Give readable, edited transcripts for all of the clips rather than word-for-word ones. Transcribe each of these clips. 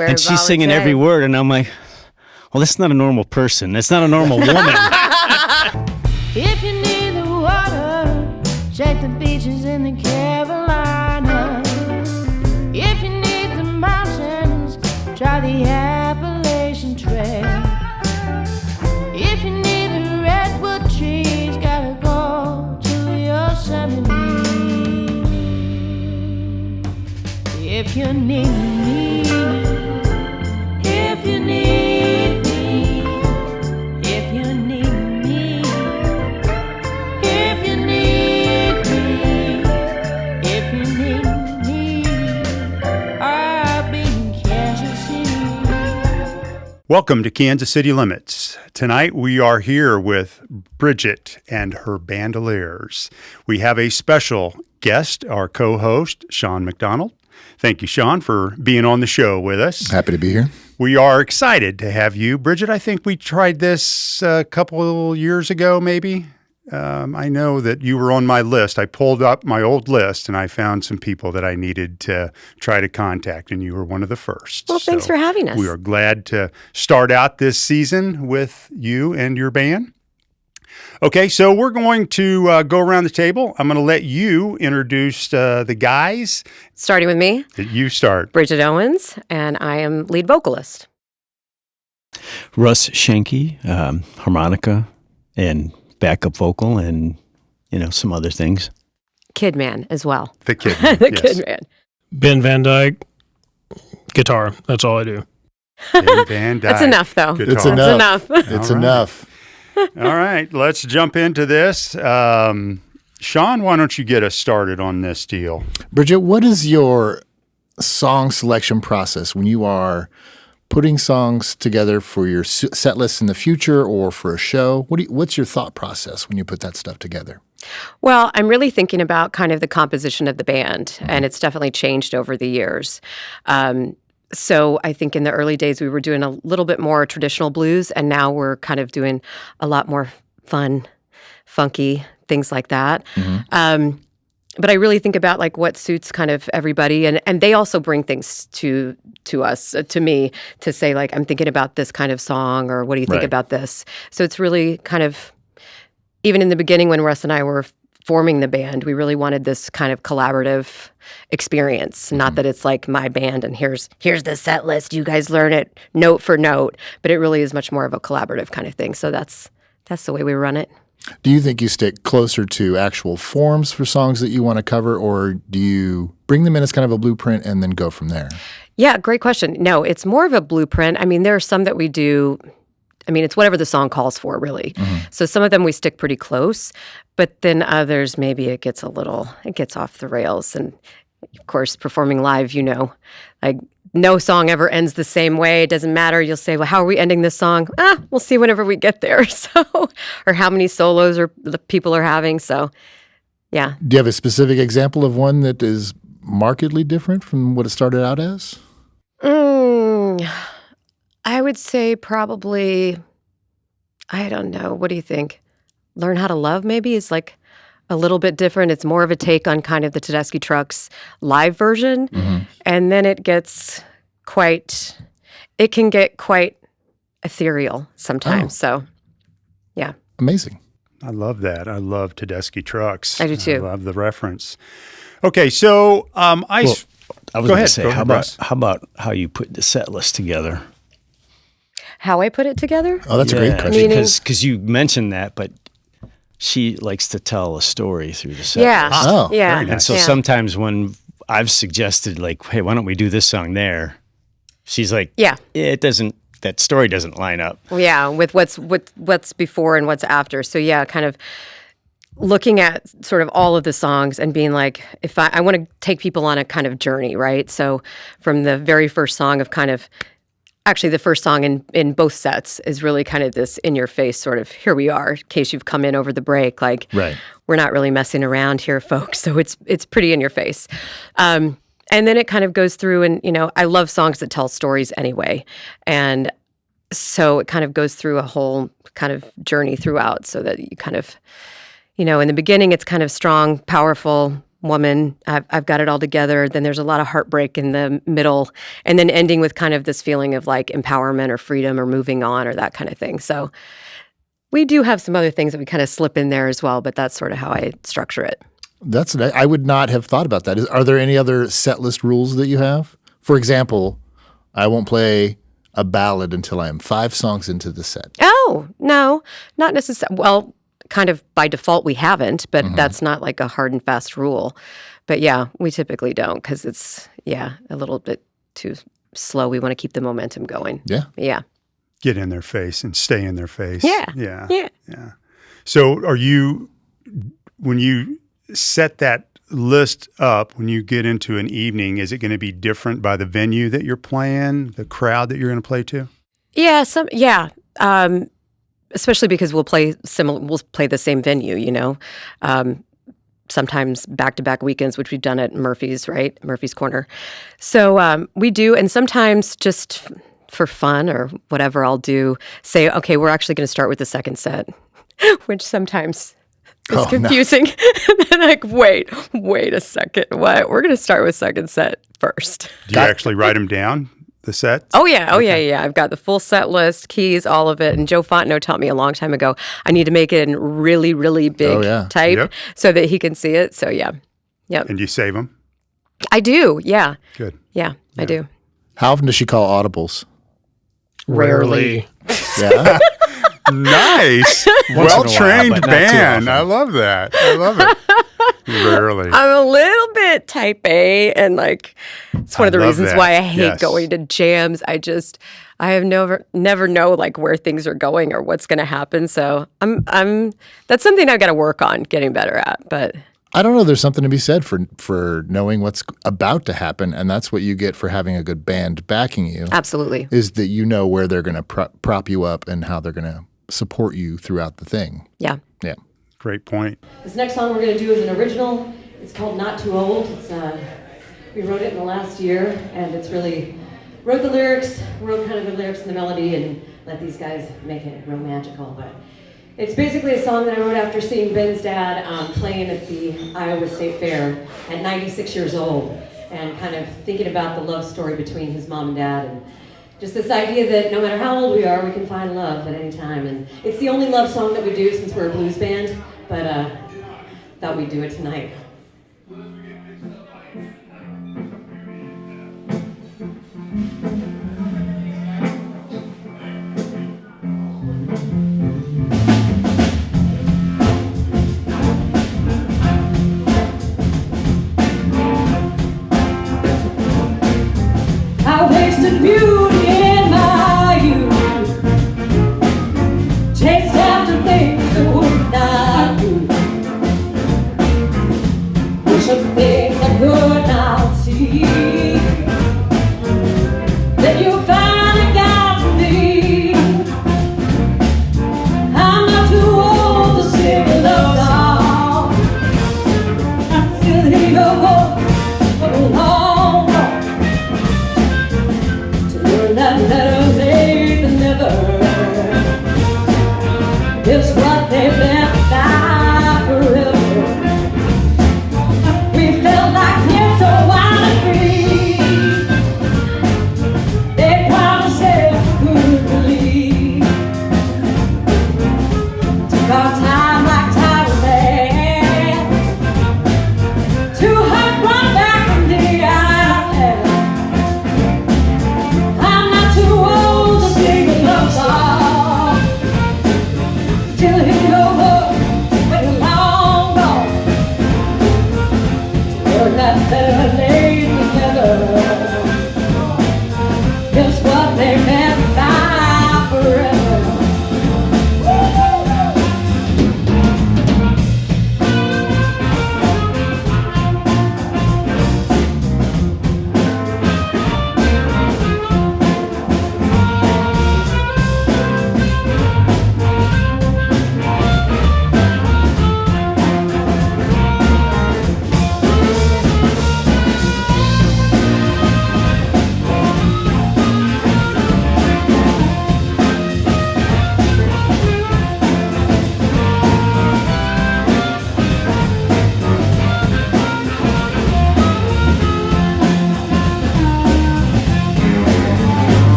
And she's singing every word, and I'm like, well, that's not a normal person. That's not a normal woman. If you need the water, check the beaches in the Carolinas. If you need the mountains, try the Appalachian Trail. If you need the redwood trees, gotta go to Yosemite. If you need me, if you need me, if you need me, if you need me, if you need me, I'll be in Kansas City. Welcome to Kansas City Limits. Tonight we are here with Brigett and Her Bandoliers. We have a special guest, our co-host, Sean McDonald. Thank you, Sean, for being on the show with us. Happy to be here. We are excited to have you. Brigett, I think we tried this a couple years ago, maybe. I know that you were on my list. I pulled up my old list, and I found some people that I needed to try to contact, and you were one of the first. Well, thanks for having us. We are glad to start out this season with you and your band. Okay, so we're going to go around the table. I'm going to let you introduce the guys. Starting with me. You start. Brigett Owens, and I am lead vocalist. Russ Schenke, harmonica and backup vocal and, some other things. Kid man as well. The kid. The yes. Kid man. Ben Van Dyke, guitar. That's all I do. Ben Van Dyke. That's enough, though. Guitar. It's enough. That's enough. It's All right. enough. All right, let's jump into this. Sean, why don't you get us started on this deal? Brigett, what is your song selection process when you are putting songs together for your set list in the future or for a show? What's your thought process when you put that stuff together? Well, I'm really thinking about kind of the composition of the band, and it's definitely changed over the years. So I think in the early days, we were doing a little bit more traditional blues, and now we're kind of doing a lot more fun, funky, things like that. Mm-hmm. But I really think about like what suits kind of everybody, and they also bring things to us, to me, to say like, I'm thinking about this kind of song, or what do you think Right. about this? So it's really kind of, even in the beginning when Russ and I were forming the band, we really wanted this kind of collaborative experience. Not that it's like my band and here's the set list, you guys learn it note for note, but it really is much more of a collaborative kind of thing. So that's the way we run it. Do you think you stick closer to actual forms for songs that you want to cover, or do you bring them in as kind of a blueprint and then go from there? Yeah, great question. No, it's more of a blueprint. I mean, there are some that we do. I mean, it's whatever the song calls for, really. Mm-hmm. So some of them we stick pretty close, but then others, maybe it gets off the rails. And of course, performing live, like no song ever ends the same way. It doesn't matter. You'll say, well, how are we ending this song? We'll see whenever we get there. So, or how many solos or the people are having. So, yeah. Do you have a specific example of one that is markedly different from what it started out as? I would say probably, I don't know. What do you think? Learn How to Love maybe is like a little bit different. It's more of a take on kind of the Tedeschi Trucks live version. Mm-hmm. And then it can get quite ethereal sometimes. So, yeah. Amazing. I love that. I love Tedeschi Trucks. I do too. I love the reference. Okay, so I was going to say, how about how you put the set list together? How I put it together? Oh, that's a great question. Because you mentioned that, but she likes to tell a story through the set Yeah. list. Oh, yeah. very nice. And so sometimes when I've suggested, like, hey, why don't we do this song there? She's like, that story doesn't line up. Yeah, with what's before and what's after. So yeah, kind of looking at sort of all of the songs and being like, if I want to take people on a kind of journey, right? So from the very first song of kind of, actually the first song in both sets is really kind of this in your face sort of, here we are, in case you've come in over the break, like, Right. We're not really messing around here, folks. So it's pretty in your face. And then it kind of goes through and, I love songs that tell stories anyway. And so it kind of goes through a whole kind of journey throughout so that you kind of, in the beginning, it's kind of strong, powerful, woman. I've got it all together. Then there's a lot of heartbreak in the middle, and then ending with kind of this feeling of like empowerment or freedom or moving on or that kind of thing. So we do have some other things that we kind of slip in there as well, but that's sort of how I structure it. I would not have thought about that. Are there any other set list rules that you have? For example, I won't play a ballad until I am 5 songs into the set. Oh, no, not necessarily. Well, kind of by default we haven't, but that's not like a hard and fast rule. But yeah, we typically don't because it's, a little bit too slow. We want to keep the momentum going. Yeah. Yeah. Get in their face and stay in their face. Yeah. So when you set that list up, when you get into an evening, is it going to be different by the venue that you're playing, the crowd that you're going to play to? Yeah. Especially because we'll play the same venue, you know. Sometimes back-to-back weekends, which we've done at Murphy's, right? Murphy's Corner. So we do, and sometimes just for fun or whatever, I'll say, okay, we're actually going to start with the second set, which sometimes is confusing. And like, wait a second, what? We're going to start with second set first. Do you actually write them down? The set? Oh yeah. I've got the full set list, keys, all of it. And Joe Fontenot taught me a long time ago, I need to make it in really, really big type so that he can see it. So yeah. Yep. And you save them? I do. Yeah. Good. Yeah, I do. How often does she call audibles? Rarely. Yeah. Nice. Well-trained band. I love that. I love it. Rarely. I'm a little bit type A, and like it's one of the reasons why I hate going to jams. I have never know like where things are going or what's going to happen. So I'm that's something I've got to work on getting better at. But I don't know. There's something to be said for knowing what's about to happen, and that's what you get for having a good band backing you. Absolutely, is that you know where they're going to prop you up and how they're going to support you throughout the thing. Yeah. Great point. This next song we're going to do is an original. It's called Not Too Old. We wrote it in the last year, and it's really wrote the lyrics, wrote kind of the lyrics and the melody, and let these guys make it real magical. But it's basically a song that I wrote after seeing Ben's dad playing at the Iowa State Fair at 96 years old, and kind of thinking about the love story between his mom and dad, and just this idea that no matter how old we are, we can find love at any time. And it's the only love song that we do since we're a blues band, but thought we'd do it tonight. I wasted beauty in my youth, chased after things that would not do, wishing things I could not see. Then you finally got to me. I'm not too old to sing a love song. I still hear your voice for a long time. That better late than never is what they've left out forever. We felt like we're so wild and free. They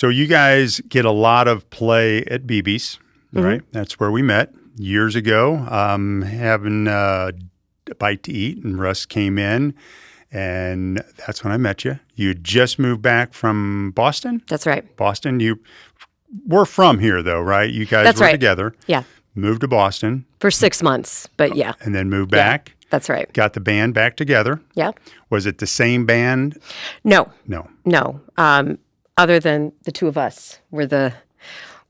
So you guys get a lot of play at BB's, right? That's where we met years ago, having a bite to eat, and Russ came in, and that's when I met you. You had just moved back from Boston? That's right. Boston. You were from here, though, right? You guys That's were right. together. Yeah. Moved to Boston. For 6 months, but yeah. And then moved back. That's right. Got the band back together. Yeah. Was it the same band? No. No. Other than the two of us, we're the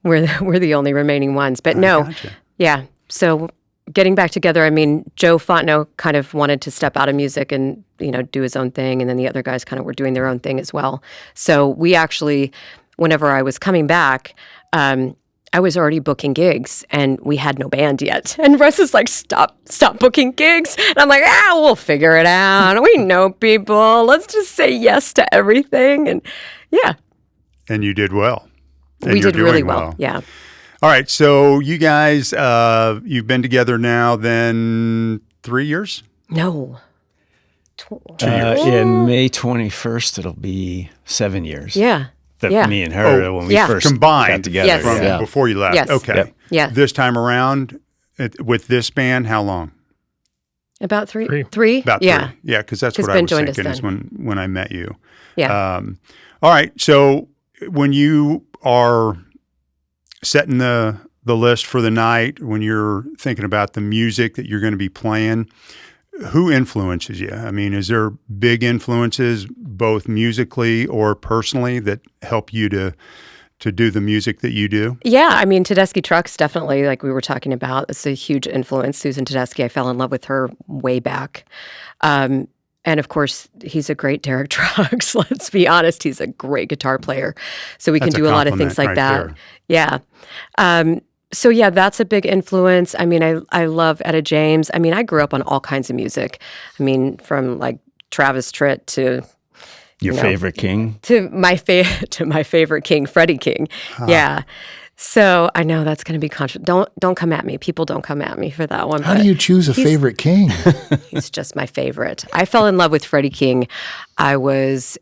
only remaining ones. But no. Gotcha. Yeah. So getting back together, I mean, Joe Fontenot kind of wanted to step out of music and, do his own thing. And then the other guys kind of were doing their own thing as well. So we actually, whenever I was coming back, I was already booking gigs and we had no band yet. And Russ is like, stop booking gigs. And I'm like, we'll figure it out. We know people. Let's just say yes to everything. And yeah. And you did well. And we you're did really doing well. Yeah. All right. So you guys, you've been together now then 3 years? No. 2 years. In May 21st, it'll be 7 years. Yeah. Me and her when we first combined got together. Yes. from before you left. Yes. Okay. Yep. Yeah. This time around with this band, how long? About three. Three. About Yeah. 3. Yeah, because that's Because what I Ben was joined us thinking is then. when I met you. Yeah. All right. So when you are setting the list for the night, when you're thinking about the music that you're going to be playing, who influences you? I mean, is there big influences, both musically or personally, that help you to do the music that you do? Yeah, I mean, Tedeschi Trucks, definitely, like we were talking about, it's a huge influence. Susan Tedeschi, I fell in love with her way back. And of course, he's a great Derek Trucks. Let's be honest, he's a great guitar player. So we That's can a do a lot of things like compliment that. right Yeah. So yeah, that's a big influence. I mean, I love Etta James. I mean, I grew up on all kinds of music. I mean, from like Travis Tritt to Your favorite King? to my favorite King, Freddie King. Yeah. So I know that's going to be don't come at me. People don't come at me for that one. How do you choose a favorite king? He's just my favorite. I fell in love with Freddie King. It was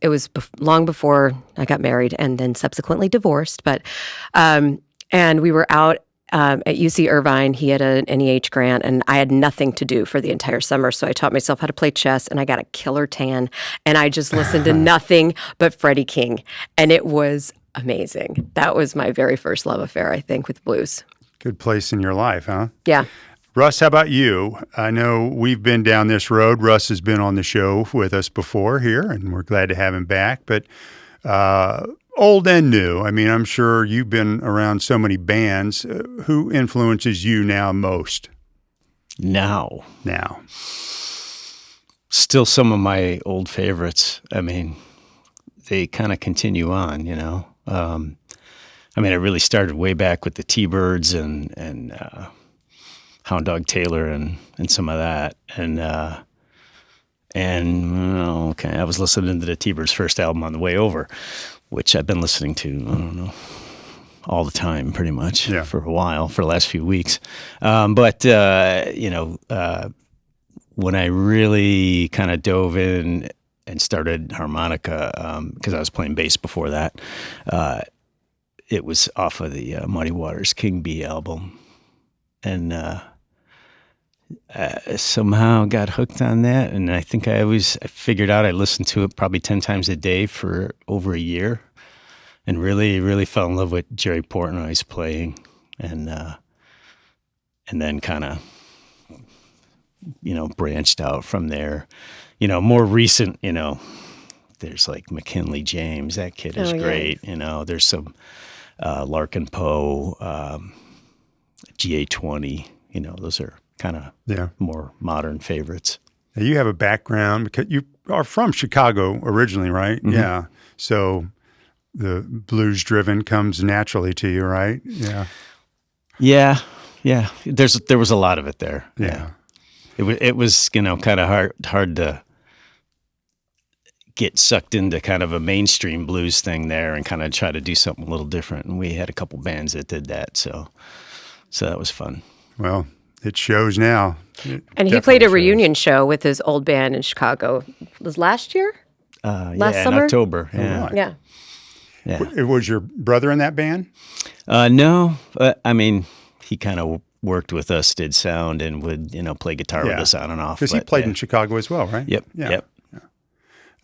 long before I got married and then subsequently divorced. But and we were out at UC Irvine. He had an NEH grant, and I had nothing to do for the entire summer. So I taught myself how to play chess, and I got a killer tan. And I just listened to nothing but Freddie King, and it was amazing. That was my very first love affair, I think, with blues. Good place in your life, huh? Yeah. Russ, how about you? I know we've been down this road. Russ has been on the show with us before here, and we're glad to have him back. But old and new, I mean, I'm sure you've been around so many bands. Who influences you now most? Now. Still some of my old favorites. I mean, they kind of continue on, I mean, I really started way back with the T-Birds and Hound Dog Taylor and some of that. Okay, I was listening to the T-Birds' first album on the way over, which I've been listening to, I don't know, all the time pretty much for a while, for the last few weeks. But when I really kind of dove in and started harmonica, because I was playing bass before that, it was off of the Muddy Waters King Bee album. And somehow got hooked on that. And I think I figured out I listened to it probably 10 times a day for over a year and really, really fell in love with Jerry Portnoy's playing. And then kind of, branched out from there. More recent, there's like McKinley James. That kid is great. There's some Larkin Poe, GA20. Those are kind of more modern favorites. Now you have a background because you are from Chicago originally, right? Mm-hmm. Yeah. So the blues driven comes naturally to you, right? Yeah. Yeah. There was a lot of it there. Yeah. It was kind of hard to get sucked into kind of a mainstream blues thing there and kind of try to do something a little different. And we had a couple bands that did that, so that was fun. Well, it shows now. And he played a reunion show with his old band in Chicago. Was last year? Last summer? In October. Yeah. Right. Yeah. Yeah. Was your brother in that band? No, but I mean, he kind of worked with us, did sound, and would play guitar with us on and off. Because he but, played yeah. in Chicago as well, right? Yep. Yeah. Yep.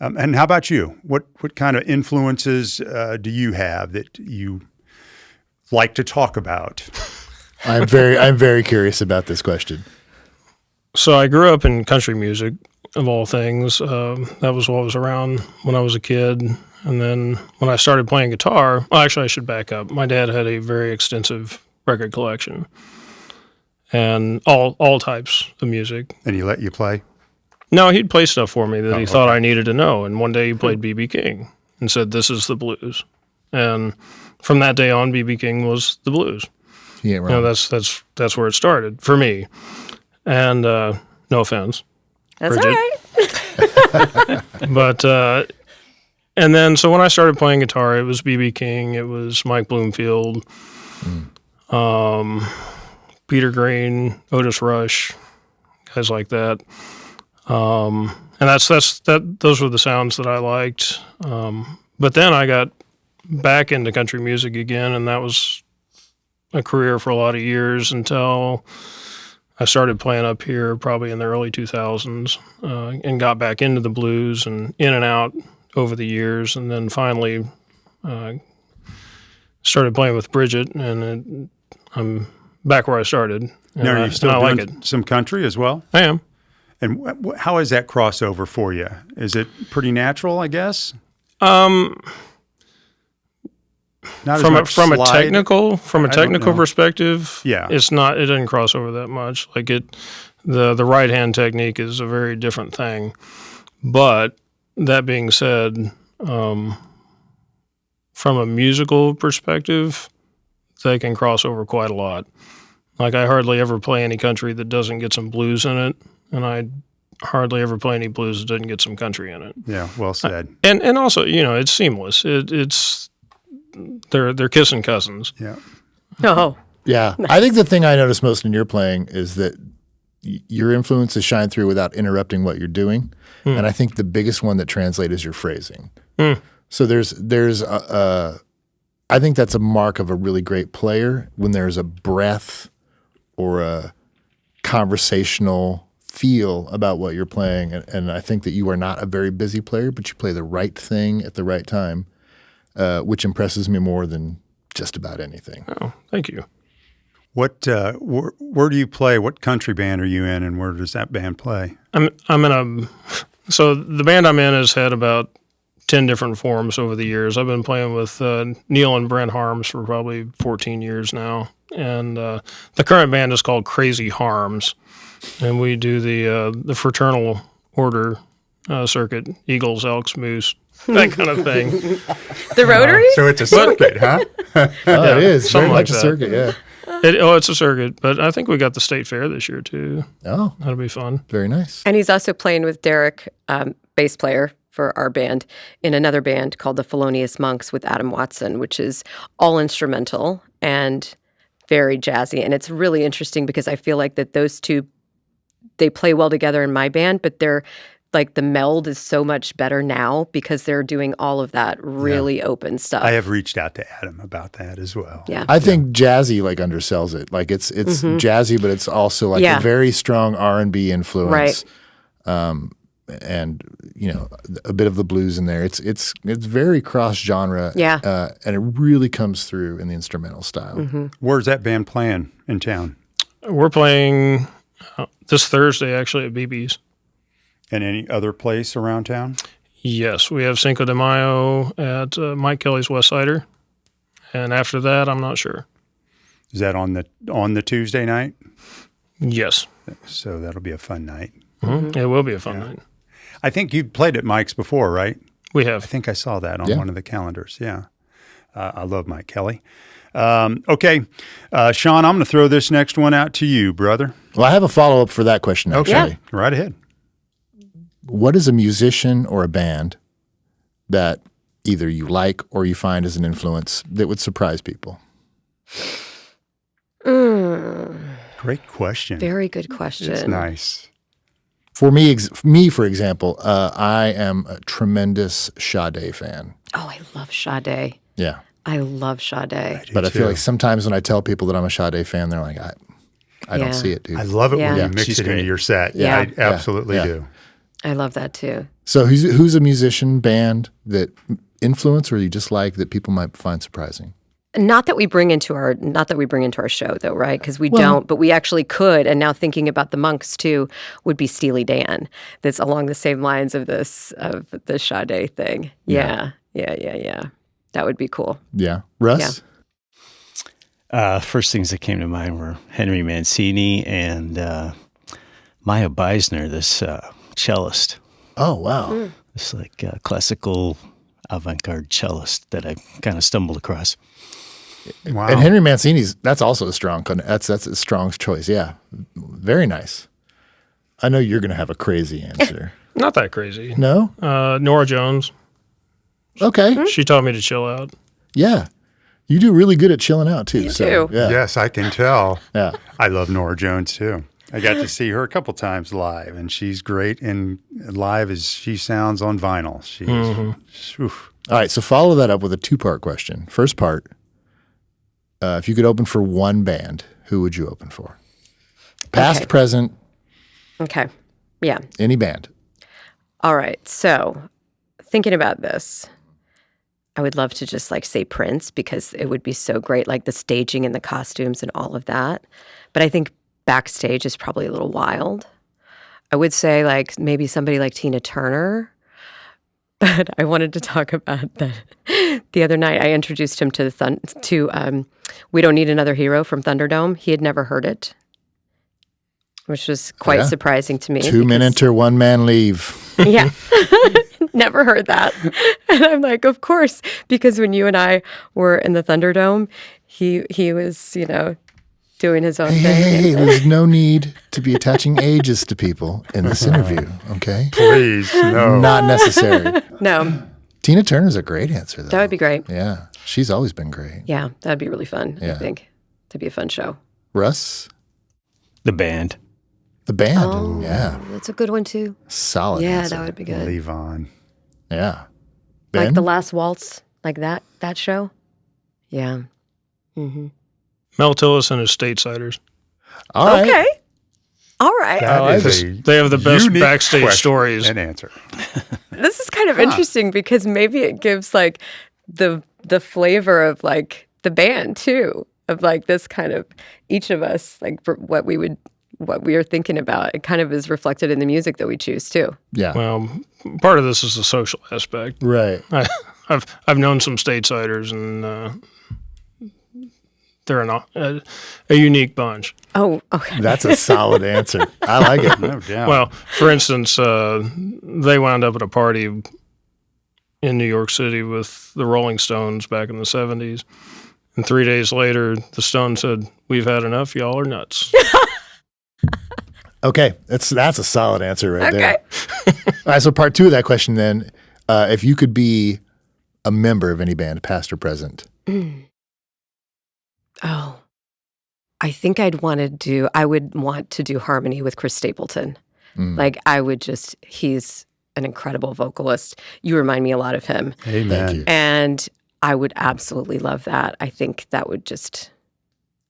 And how about you? What kind of influences do you have that you like to talk about? I'm very curious about this question. So I grew up in country music, of all things. That was what was around when I was a kid. And then when I started playing guitar, well, actually I should back up. My dad had a very extensive record collection and all types of music. And he let you play? No, he'd play stuff for me that he thought I needed to know. And one day he played B.B. King and said, "This is the blues." And from that day on, B.B. King was the blues. He ain't wrong. That's where it started for me. And no offense, That's Brigett. all right. But and then so when I started playing guitar, it was B.B. King, it was Mike Bloomfield, Peter Green, Otis Rush, guys like that. And those were the sounds that I liked. But then I got back into country music again, and that was a career for a lot of years until I started playing up here probably in the early 2000s, and got back into the blues and in and out over the years, and then finally started playing with Brigett, and I'm back where I started. And Now, are you still I doing like it. some country as well? I am. And how is that crossover for you? Is it pretty natural, I guess? Not as much From a slide? technical know. perspective, Yeah. it's not. It doesn't cross over that much. Like the right hand technique is a very different thing. But that being said, from a musical perspective, they can cross over quite a lot. Like I hardly ever play any country that doesn't get some blues in it, and I hardly ever play any blues that doesn't get some country in it. Yeah, well said. And also, it's seamless. It's they're kissing cousins. Yeah. Oh, Yeah. I think the thing I notice most in your playing is that your influences shine through without interrupting what you're doing. And I think the biggest one that translates is your phrasing. So there's I think that's a mark of a really great player when there's a breath or a conversational feel about what you're playing. And I think that you are not a very busy player, but you play the right thing at the right time, which impresses me more than just about anything. Oh, thank you. What? Where do you play? What country band are you in, and where does that band play? I'm in so the band I'm in has had about 10 different forms over the years. I've been playing with Neil and Brent Harms for probably 14 years now. And the current band is called Crazy Harms. And we do the fraternal order circuit, Eagles, Elks, Moose, that kind of thing. the Rotary? So it's a circuit, huh? Oh, it is. Very something like much a that. circuit, yeah. It's a circuit, but I think we got the state fair this year too. Oh, That'll be fun. very nice. And he's also playing with Derek, bass player for our band, in another band called the Felonious Monks with Adam Watson, which is all instrumental and very jazzy. And it's really interesting because I feel like that those two, they play well together in my band, but they're like the meld is so much better now because they're doing all of that really open stuff. I have reached out to Adam about that as well. Yeah. I think jazzy undersells it. Like it's jazzy, but it's also like Yeah. a very strong R&B influence. Right. And a bit of the blues in there. It's very cross genre. Yeah. And it really comes through in the instrumental style. Where's that band playing in town? We're playing this Thursday actually at BB's. And any other place around town? Yes, we have Cinco de Mayo at Mike Kelly's West Sider, and after that, I'm not sure. Is that on the Tuesday night? Yes, So that'll be a fun night. It will be a fun night. I think you played at Mike's before, right? We I have. think I saw that on Yeah. one of the calendars. Yeah. I love Mike Kelly. Okay. Sean, I'm going to throw this next one out to you, brother. Well, I have a follow-up for that question, actually. Yeah. Right ahead. What is a musician or a band that either you like or you find as an influence that would surprise people? Great question. Very good question. It's nice. For me, for example, I am a tremendous Sade fan. Oh, I love Sade. Yeah. I love Sade. But I feel like sometimes when I tell people that I'm a Sade fan, they're like, I don't see it, dude. I love it when Yeah. you mix She's it into great. your set. Yeah. I absolutely do. I love that too. So who's a musician band that influence or you just like that people might find surprising? Not that we bring into our show though, right? Because we don't, but we actually could. And now thinking about the Monks too would be Steely Dan. That's along the same lines of the Sade thing. Yeah. That would be cool. Yeah. Russ? First things that came to mind were Henry Mancini and Maya Beisner, this cellist. Oh, wow. This classical avant-garde cellist that I kind of stumbled across. Wow. And Henry Mancini's, that's also that's a strong choice. Yeah. Very nice. I know you're going to have a crazy answer. Not that crazy. No? Nora Jones. Okay. She taught me to chill out. Yeah. You do really good at chilling out too. You so, do. Yeah. Yes, I can tell. Yeah. I love Nora Jones too. I got to see her a couple times live, and she's great. And live as she sounds on vinyl. She's, oof. All right. So follow that up with a 2-part question. First part, if you could open for one band, who would you open for? Past, Okay. present, Okay. Yeah. any band. All right. So thinking about this, I would love to just say Prince because it would be so great, like the staging and the costumes and all of that. But I think backstage is probably a little wild. I would say maybe somebody like Tina Turner. But I wanted to talk about that. The other night, I introduced him to We Don't Need Another Hero from Thunderdome. He had never heard it, which was quite surprising to me. 2 men enter, 1 man leave. Yeah. Never heard that. And I'm like, of course, because when you and I were in the Thunderdome, he was, doing his own thing. Hey, there's no need to be attaching ages to people in this interview, okay? Please, no. Not necessary. No, Tina Turner's a great answer, though. that would be great. Yeah, she's always been great. Yeah, that'd be really fun, I Yeah. think. That'd be a fun show. Russ, The band. the band. Oh, Yeah, that's a good one, too. solid Yeah, answer. that would be good. Levon. Yeah. Like Ben? The Last Waltz, like that show? Yeah. Mm-hmm. Mel Tillis and his Statesiders. All right. Okay. All right. That is They have the best unique backstage question stories. and answer. This is kind of interesting because maybe it gives the flavor of the band too, of this kind of each of us, for what we are thinking about. It kind of is reflected in the music that we choose too. Yeah. Well, part of this is the social aspect. Right. I've known some Statesiders, and they're a unique bunch. Oh, okay. That's a solid answer. I like it. No doubt. Well, for instance, they wound up at a party in New York City with the Rolling Stones back in the 70s. And 3 days later, the Stones said, "We've had enough. Y'all are nuts." Okay. That's a solid answer right there. Okay. All right. So part 2 of that question then, if you could be a member of any band, past or present. Oh, I think I would want to do harmony with Chris Stapleton. He's an incredible vocalist. You remind me a lot of him. Amen. Thank you. And I would absolutely love that. I think that would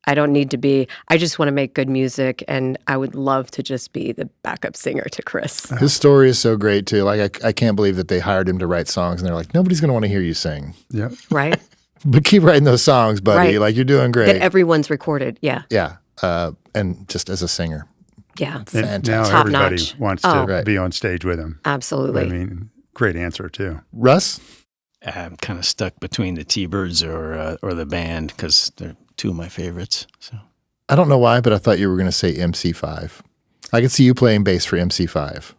I don't need to be, I just want to make good music, and I would love to just be the backup singer to Chris. His story is so great too. I can't believe that they hired him to write songs and they're like, nobody's going to want to hear you sing. Yep. Right? But keep writing those songs, buddy. Right. You're doing great. That everyone's recorded. Yeah. Yeah. And just as a singer. Yeah. And Fantastic. now Top everybody notch. wants Oh. to Right. be on stage with him. Absolutely. I mean, great answer too. Russ? I'm kind of stuck between the T-Birds or the band because they're 2 of my favorites. So I don't know why, but I thought you were going to say MC5. I could see you playing bass for MC5.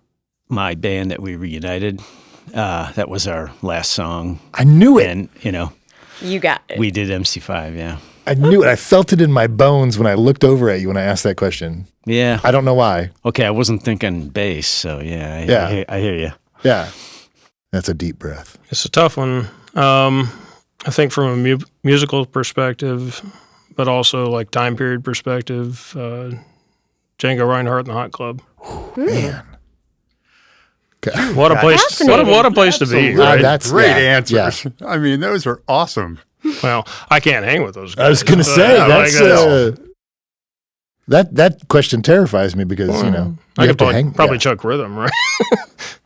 my band that we reunited, that was our last song. I knew it. And, You got it. we did MC5, yeah. I knew it. I felt it in my bones when I looked over at you when I asked that question. Yeah. I don't know why. Okay, I wasn't thinking bass, so yeah. Yeah. I hear you. Yeah. That's a deep breath. It's a tough one. I think from a musical perspective, but also time period perspective, Django Reinhardt and the Hot Club. Man. What a place! Fascinating. What a place to be! Absolutely. Right? That's Great yeah, answers. I mean, those are awesome. Well, I can't hang with those guys. I was going to say Yeah, that's that question terrifies me because you I have could to hang probably chuck rhythm, right?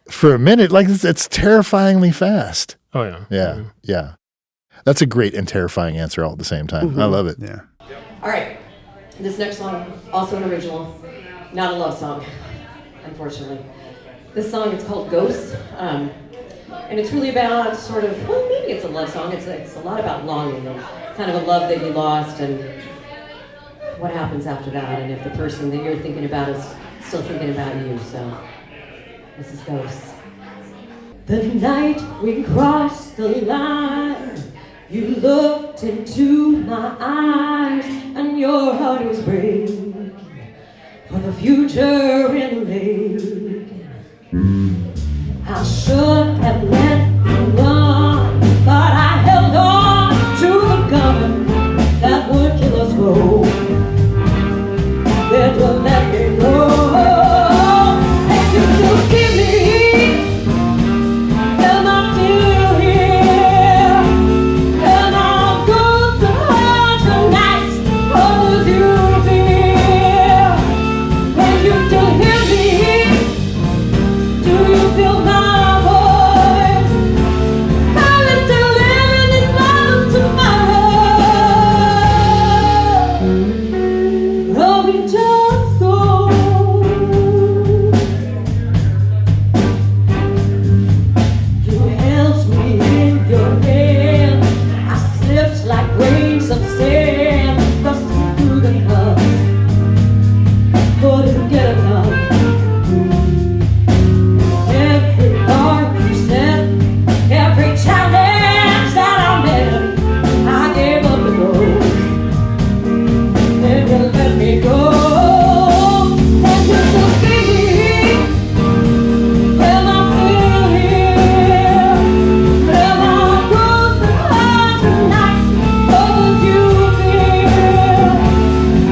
for a minute. Like it's terrifyingly fast. Oh yeah, Yeah. That's a great and terrifying answer all at the same time. I love it. Yeah. All right. This next song, also an original, not a love song, unfortunately. This song is called Ghosts, and it's really about sort of, well, maybe it's a love song. It's a lot about longing and kind of a love that you lost and what happens after that, and if the person that you're thinking about is still thinking about you. So this is Ghosts. The night we crossed the line, you looked into my eyes, and your heart was breaking for the future in the lake. I should have let you run, but I held on to the gun that would kill us both. Then you let me go, and you still give me. Am I still here? Am I good to hurt your nights? Or was you there? Can you still hear me? Do you feel my voice? Are we still living this love tomorrow? Or we just go? You held me in your hand. I slipped like grains of sand, rusting through the cups. Couldn't get enough. Every word you said, every challenge that I met, I gave up the ghost. Then you let me go. And you still see me. Am I still here? Am I good to hurt tonight? Or was you there?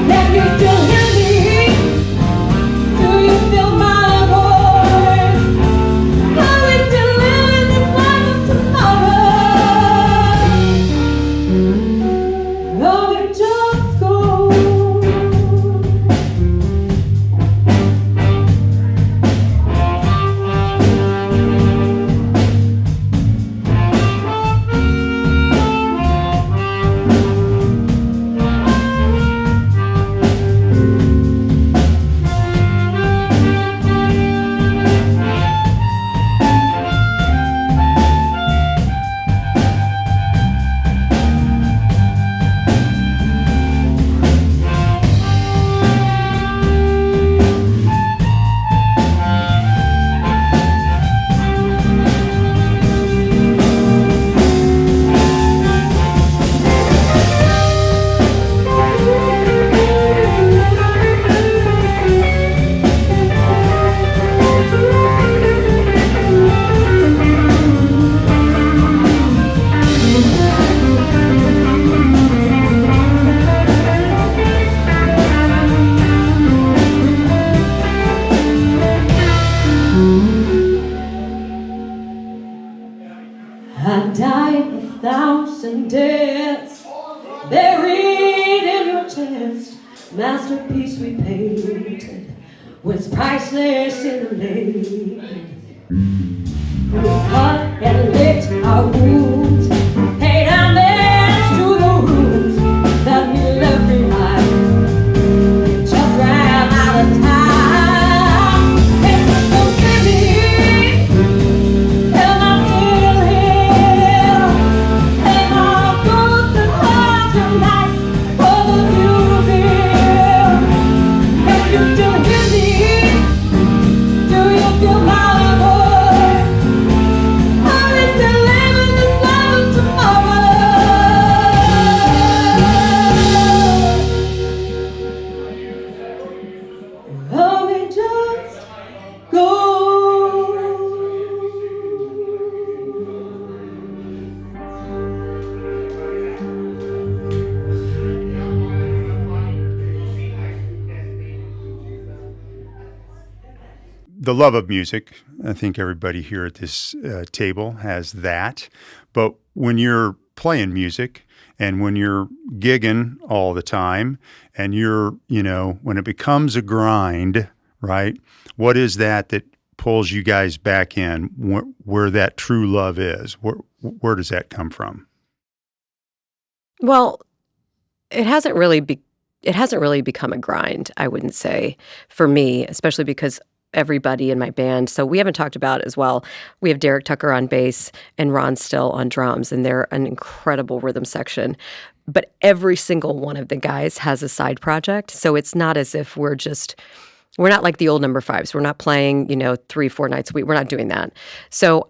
Can you still hear me? Do you feel my voice? Are we still living this life of tomorrow? Or we just go? I died 1,000 deaths, buried in your chest. Masterpiece we painted was priceless in the lake. We cut and licked our wounds, paid homage to the rooms that we left behind. We just ran out of time. It's so pretty. Am I still here? Am I good to hurt tonight? Or was you there? Can you still hear me? Do you feel my voice? Are we still living this life of the love of music. I think everybody here at this table has that. But when you're playing music and when you're gigging all the time and you're, when it becomes a grind, right? What is that pulls you guys back in where that true love is? Where does that come from? Well, it hasn't really become a grind, I wouldn't say, for me, especially because everybody in my band. So we haven't talked about as well. We have Derek Tucker on bass and Ron Still on drums, and they're an incredible rhythm section. But every single one of the guys has a side project. So it's not as if we're not like the old number fives. We're not playing, 3-4 nights a week. We're not doing that. So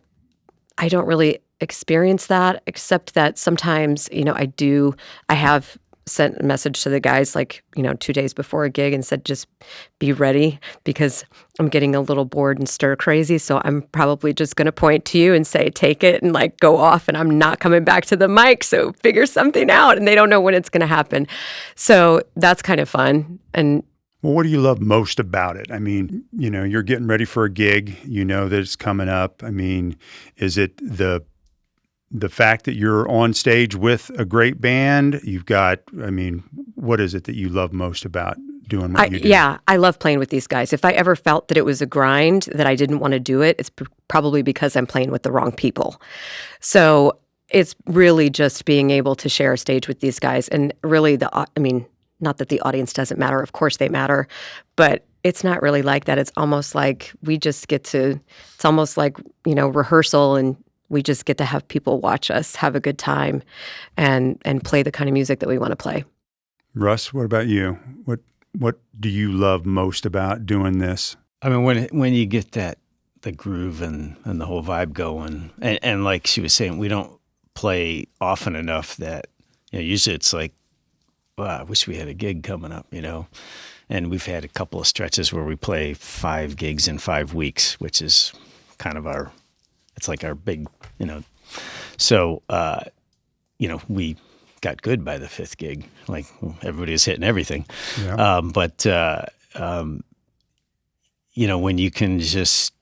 I don't really experience that, except that sometimes, I have sent a message to the guys 2 days before a gig and said, just be ready because I'm getting a little bored and stir crazy. So I'm probably just going to point to you and say, take it and go off, and I'm not coming back to the mic. So figure something out. And they don't know when it's going to happen. So that's kind of fun. And well, what do you love most about it? I mean, you're getting ready for a gig, that it's coming up. I mean, is it the fact that you're on stage with a great band? What is it that you love most about doing what you do? Yeah, I love playing with these guys. If I ever felt that it was a grind, that I didn't want to do it, it's probably because I'm playing with the wrong people. So it's really just being able to share a stage with these guys. And really, not that the audience doesn't matter. Of course they matter. But it's not really like that. It's almost like it's almost like, rehearsal, and we just get to have people watch us, have a good time, and play the kind of music that we want to play. Russ, what about you? What do you love most about doing this? I mean, when you get the groove and the whole vibe going, and like she was saying, we don't play often enough that usually it's like, I wish we had a gig coming up, And we've had a couple of stretches where we play 5 gigs in 5 weeks, which is kind of it's like our big, So, we got good by the 5th gig. Like everybody was hitting everything. Yeah. When you can just,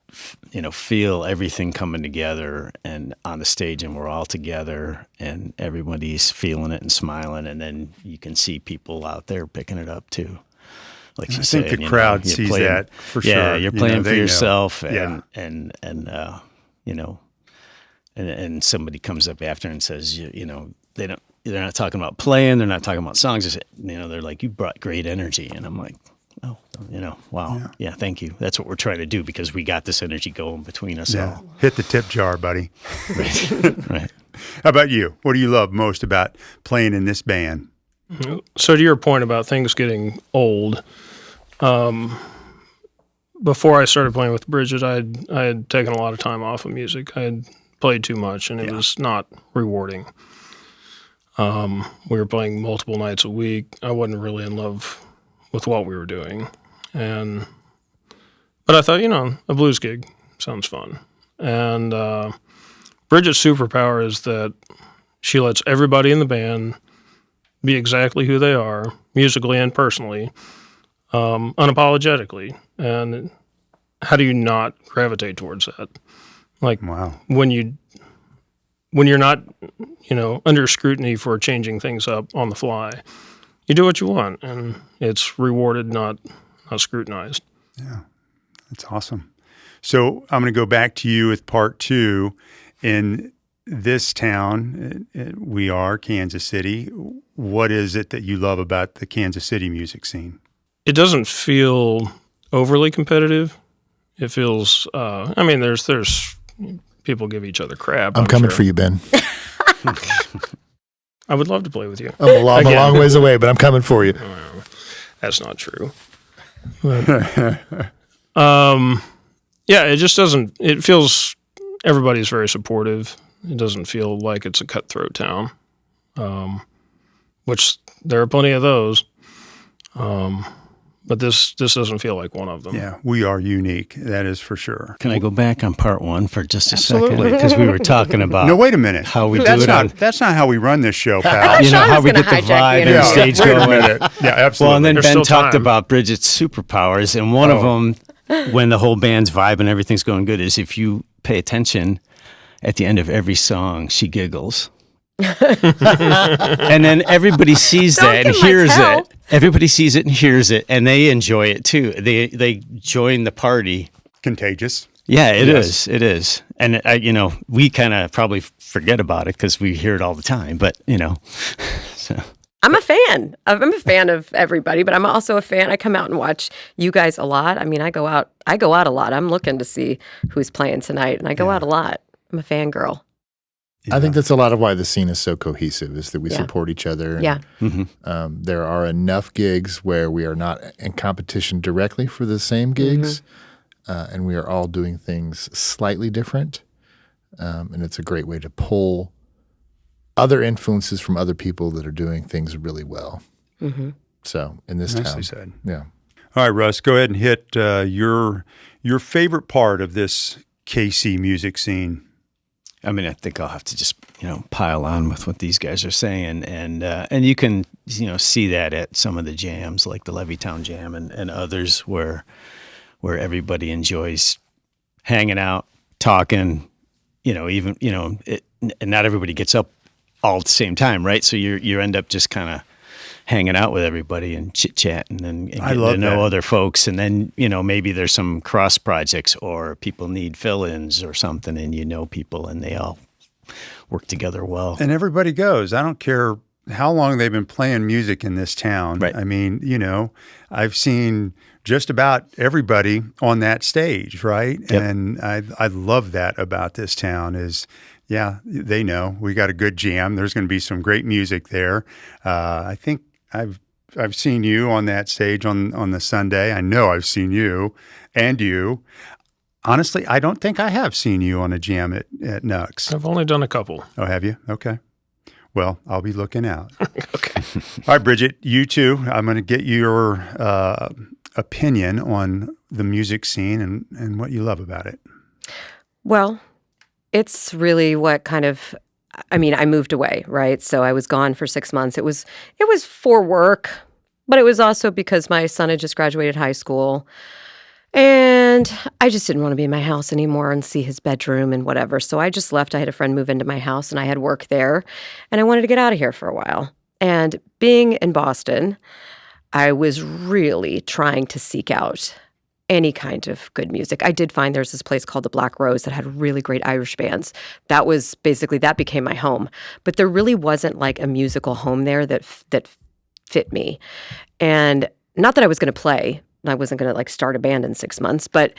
feel everything coming together and on the stage, and we're all together and everybody's feeling it and smiling, and then you can see people out there picking it up too. Like you said, I think the crowd sees that for sure. Yeah, you're playing for yourself, know. and somebody comes up after and says, they're not talking about playing, they're not talking about songs. They're like, you brought great energy, and I'm like, oh, wow, yeah, thank you. That's what we're trying to do because we got this energy going between us all. Hit the tip jar, buddy. Right. How about you? What do you love most about playing in this band? So to your point about things getting old, before I started playing with Brigett, I had taken a lot of time off of music. I had played too much, and it was not rewarding. We were playing multiple nights a week. I wasn't really in love with what we were doing, but I thought, a blues gig sounds fun. And Brigit's superpower is that she lets everybody in the band be exactly who they are, musically and personally, unapologetically. And how do you not gravitate towards that? Like, wow. when you're not, under scrutiny for changing things up on the fly, you do what you want, and it's rewarded, not scrutinized. Yeah, that's awesome. So I'm going to go back to you with part 2. In this town, we are Kansas City. What is it that you love about the Kansas City music scene? It doesn't feel overly competitive. It feels, there's people give each other crap. I'm coming for you, Ben. I would love to play with you. I'm a long ways away, but I'm coming for you. That's not true. But, it just doesn't, it feels, everybody's very supportive. It doesn't feel like it's a cutthroat town, which there are plenty of those. But this doesn't feel like one of them. Yeah, we are unique. That is for sure. Can I go back on part 1 for just a Absolutely. second? Because we were talking about No, wait a minute. how we that's do it. That's not how we run this show, pal. Sean how was we gonna get the hijack the vibe and the interview. stage Wait a going. minute. Yeah, absolutely. Well, and then There's Ben still talked time. about Brigit's superpowers, and one of them when the whole band's vibe and everything's going good is if you pay attention at the end of every song, she giggles. And then everybody sees that and hears it. Everybody sees it and hears it, and they enjoy it too. They join the party. Contagious. Yeah, it is. It is. And, we kind of probably forget about it because we hear it all the time. But, so. I'm a fan. I'm a fan of everybody, but I'm also a fan. I come out and watch you guys a lot. I mean, I go out a lot. I'm looking to see who's playing tonight, and I go out a lot. I'm a fangirl. Yeah. I think that's a lot of why the scene is so cohesive, is that we support each other. And, yeah. There are enough gigs where we are not in competition directly for the same gigs, and we are all doing things slightly different. And it's a great way to pull other influences from other people that are doing things really well. So in this Nicely town. said. Yeah. All right, Russ, go ahead and hit your favorite part of this KC music scene. I mean, I think I'll have to just, pile on with what these guys are saying. And you can, see that at some of the jams, like the Levittown Jam and others where everybody enjoys hanging out, talking, and not everybody gets up all at the same time, right? So you end up just kind of hanging out with everybody and chit-chatting and getting to know other folks. And then, maybe there's some cross projects or people need fill-ins or something, and people and they all work together well. And everybody goes. I don't care how long they've been playing music in this town. Right. I mean, I've seen just about everybody on that stage, right? Yep. And I love that about this town is, yeah, they know we got a good jam. There's going to be some great music there. I think I've seen you on that stage on the Sunday. I know I've seen you and you. Honestly, I don't think I have seen you on a jam at Nux. I've only done a couple. Oh, have you? Okay. Well, I'll be looking out. Okay. All right, Brigett, you too. I'm going to get your opinion on the music scene and what you love about it. Well, it's really what I moved away, right? So I was gone for 6 months. It was for work, but it was also because my son had just graduated high school. And I just didn't want to be in my house anymore and see his bedroom and whatever. So I just left. I had a friend move into my house and I had work there. And I wanted to get out of here for a while. And being in Boston, I was really trying to seek out any kind of good music. I did find there's this place called the Black Rose that had really great Irish bands. That became my home. But there really wasn't like a musical home there that fit me. And not that I was going to play. I wasn't going to start a band in 6 months, but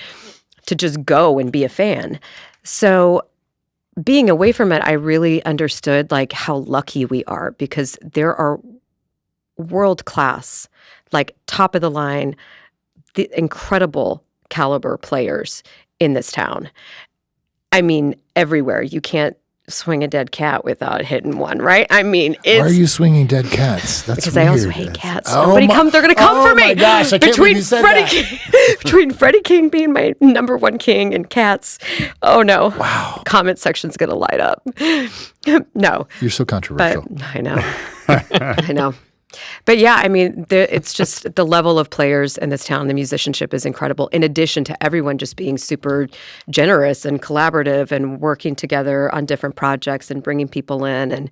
to just go and be a fan. So being away from it, I really understood how lucky we are because there are world-class, top of the line, the incredible caliber players in this town. I mean, everywhere. You can't swing a dead cat without hitting one, right? I mean, why are you swinging dead cats? That's because weird. I also hate cats. They're going to come for me. Oh my gosh! I can't believe you said that. Between Freddie King being my number one king and cats, oh no! Wow. Comment section's going to light up. No, you're so controversial. But, I know. I know. But yeah, I mean, it's just the level of players in this town, the musicianship is incredible, in addition to everyone just being super generous and collaborative and working together on different projects and bringing people in. And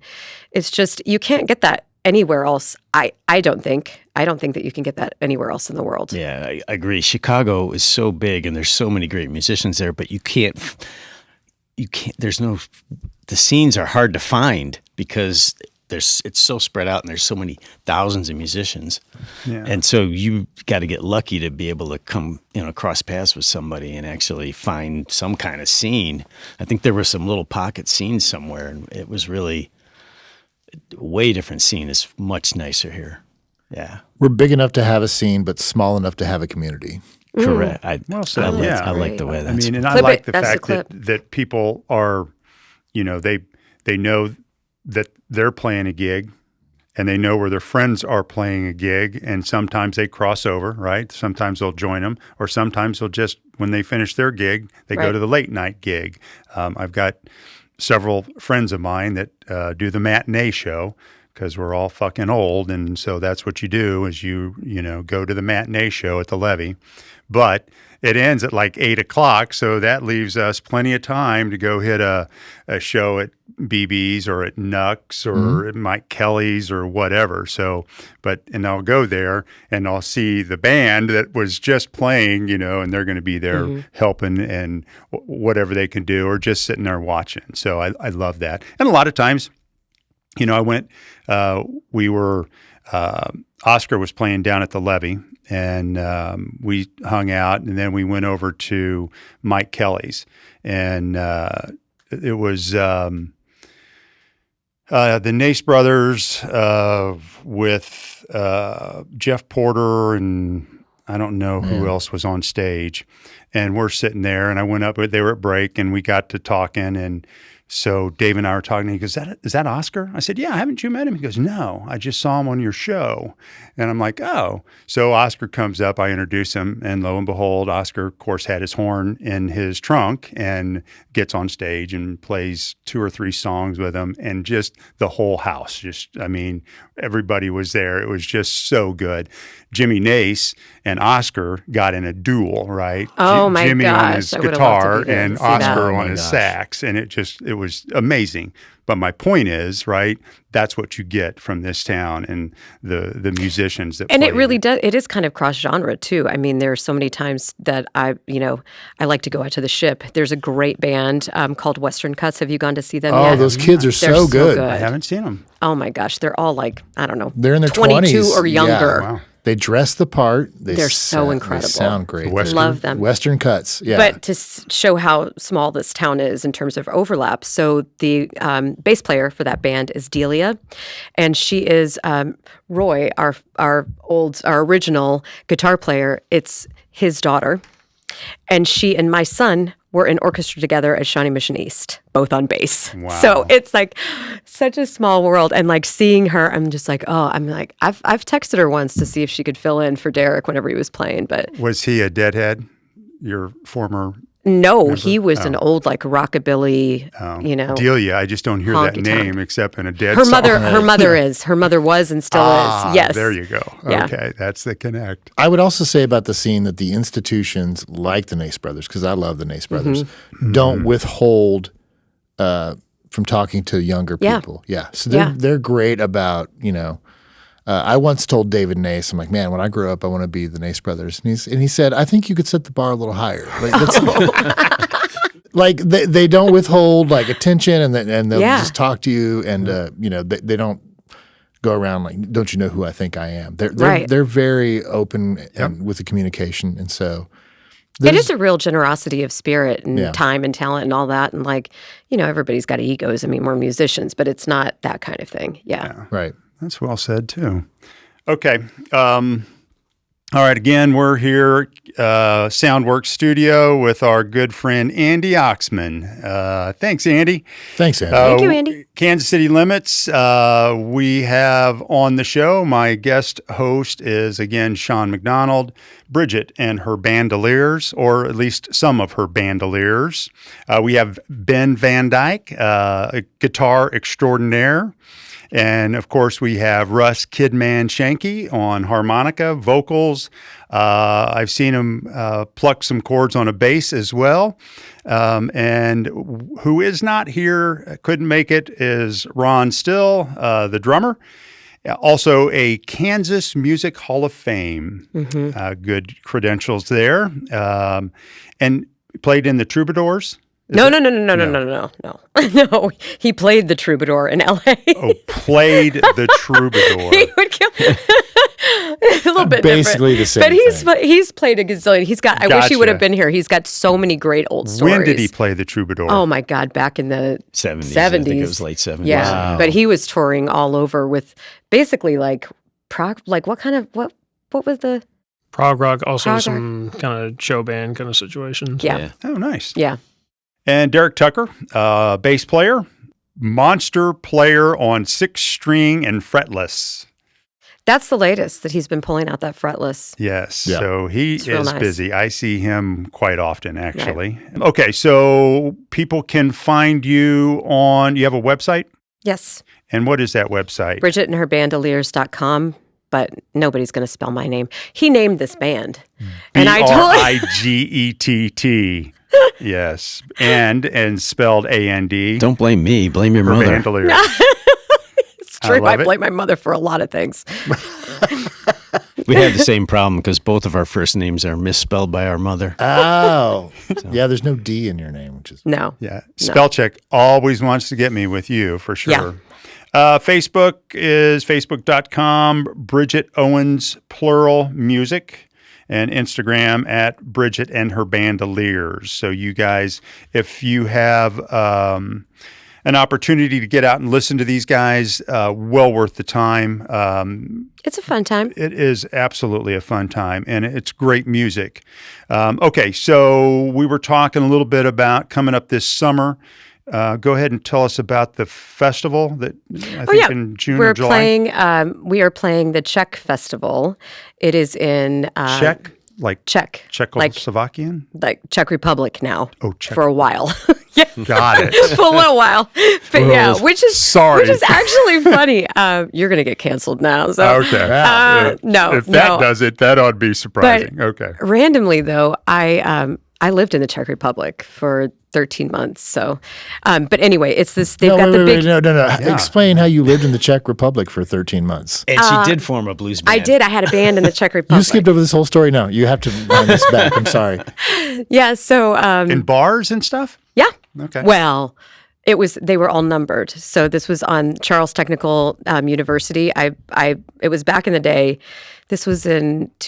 it's just, you can't get that anywhere else. I don't think that you can get that anywhere else in the world. Yeah, I agree. Chicago is so big and there's so many great musicians there, but the scenes are hard to find because it's so spread out and there's so many thousands of musicians. Yeah. And so you got to get lucky to be able to come, cross paths with somebody and actually find some kind of scene. I think there were some little pocket scenes somewhere and it was really a way different scene. It's much nicer here. Yeah. We're big enough to have a scene, but small enough to have a community. Correct. I like the way that's. I mean, and I like the fact that people are, they know that they're playing a gig and they know where their friends are playing a gig, and sometimes they cross over, right? Sometimes they'll join them, or sometimes they'll just, when they finish their gig, they go to the late night gig. I've got several friends of mine that do the matinee show because we're all fucking old. And so that's what you do is you go to the matinee show at the Levee. But it ends at like 8 o'clock, so that leaves us plenty of time to go hit a show at BB's or at Nuck's or at Mike Kelly's or whatever. So, and I'll go there and I'll see the band that was just playing, and they're going to be there helping and whatever they can do, or just sitting there watching. So I love that. And a lot of times, I went, Oscar was playing down at the Levee, and we hung out, and then we went over to Mike Kelly's, and it was the Nace Brothers with Jeff Porter, and I don't know who else was on stage, and we're sitting there, and I went up, they were at break, and we got to talking, and so Dave and I were talking, and he goes, is that Oscar? I said, yeah, haven't you met him? He goes, no, I just saw him on your show. And I'm like, oh. So Oscar comes up, I introduce him, and lo and behold, Oscar, of course, had his horn in his trunk and gets on stage and plays 2 or 3 songs with him, and just the whole house, everybody was there. It was just so good. Jimmy Nace and Oscar got in a duel, right? Oh my Jimmy gosh, on his guitar and Oscar on his sax, and it was amazing. But my point is, right, that's what you get from this town and the musicians that and play it really does. It is kind of cross genre too. I mean, there are so many times that I like to go out to the Ship. There's a great band called Western Cuts. Have you gone to see them yet? Oh, those kids are so good. I haven't seen them. Oh my gosh, they're all like, I don't know, They're in their 22 20s. or younger. Wow. They dress the part. They're so incredible. They sound great. Love them. Western Cuts, yeah. But to show how small this town is in terms of overlap, so the bass player for that band is Delia, and she is Roy, our original guitar player. It's his daughter, and she and my son were in orchestra together at Shawnee Mission East, both on bass. Wow. So it's like such a small world, and like seeing her, I've texted her once to see if she could fill in for Derek whenever he was playing, but Was he a Deadhead, your former? no, member? he was an old like rockabilly, Delia. I just don't hear that honky-tonk. name except in a Dead Her song. her mother was and still is. Yes. There you go. Yeah. Okay, that's the connect. I would also say about the scene that the institutions like the Nace Brothers, because I love the Nace Brothers, don't withhold from talking to younger people. Yeah. So they're great about, I once told David Nace, I'm like, man, when I grow up, I want to be the Nace Brothers. And he said, I think you could set the bar a little higher. Like, like they don't withhold like attention, and they'll just talk to you, and they don't go around like, don't you know who I think I am? They're very open and with the communication, and so it is a real generosity of spirit and time and talent and all that, and like everybody's got egos. I mean, we're musicians, but it's not that kind of thing. Yeah. Right. That's well said, too. Okay. All right. Again, we're here, SoundWorks Studio, with our good friend Andy Oxman. Thanks, Andy. Thanks, Andy. Thank you, Andy. Kansas City Limits. We have on the show, my guest host is, again, Sean McDonald, Brigett and Her Bandoliers, or at least some of her bandoliers. We have Ben Van Dyke, a guitar extraordinaire. And, of course, we have Russ Kidman Shanky on harmonica, vocals. I've seen him pluck some chords on a bass as well. And who is not here, couldn't make it, is Ron Still, the drummer. Also a Kansas Music Hall of Fame. Good credentials there. And played in the Troubadours. No. No, he played the Troubadour in L.A. Oh, played the Troubadour. He would kill a little bit basically different. the same But he's played a gazillion. He's got. I wish he would have been here. He's got so many great old stories. When did he play the Troubadour? Oh my God, back in the 70s. I think it was late 70s. Yeah, Wow. but he was touring all over with basically like prog. Like what was the Prog rock, also Prog some kind of show band kind of situations. yeah. Oh, nice. Yeah. And Derek Tucker, bass player, monster player on 6-string and fretless. That's the latest that he's been pulling out that fretless. Yes. Yeah. So he is real nice. busy. I see him quite often, actually. Right. Okay. So people can find you on, you have a website? Yes. And what is that website? BriggetandHerBandoliers.com, but nobody's going to spell my name. He named this band. And I told Brigett. Yes. And spelled A-N-D. Don't blame me. Blame your Her mother. Bandoliers. It's true. love I it. blame my mother for a lot of things. We have the same problem because both of our first names are misspelled by our mother. Oh. Yeah, there's no D in your name, which is No. Yeah. Spell check always wants to get me with you for sure. Yeah. Facebook is facebook.com, Brigett Owens, plural, music, and Instagram at Brigett and Her Bandoliers. So you guys, if you have an opportunity to get out and listen to these guys, well worth the time. It's a fun time. It is absolutely a fun time, and it's great music. Okay, so we were talking a little bit about coming up this summer. Go ahead and tell us about the festival that I think in June or July. We are playing the Czech Festival. It is in Czech? Like Czech. Czechoslovakian? Like Czech Republic now. Oh, Czech. For a while. Yeah. Got it. For a little while. But yeah, which is actually funny. You're going to get canceled now. So Okay. no. If that does it, that ought to be surprising. Okay. Randomly though, I lived in the Czech Republic for 13 months. So, but anyway, it's this. They've got the big. No. Yeah. Explain how you lived in the Czech Republic for 13 months. And she did form a blues band. I did. I had a band in the Czech Republic. You skipped over this whole story. No, you have to run this back. I'm sorry. Yeah. So. In bars and stuff? Yeah. Okay. Well, they were all numbered. So this was on Charles Technical University. It was back in the day. This was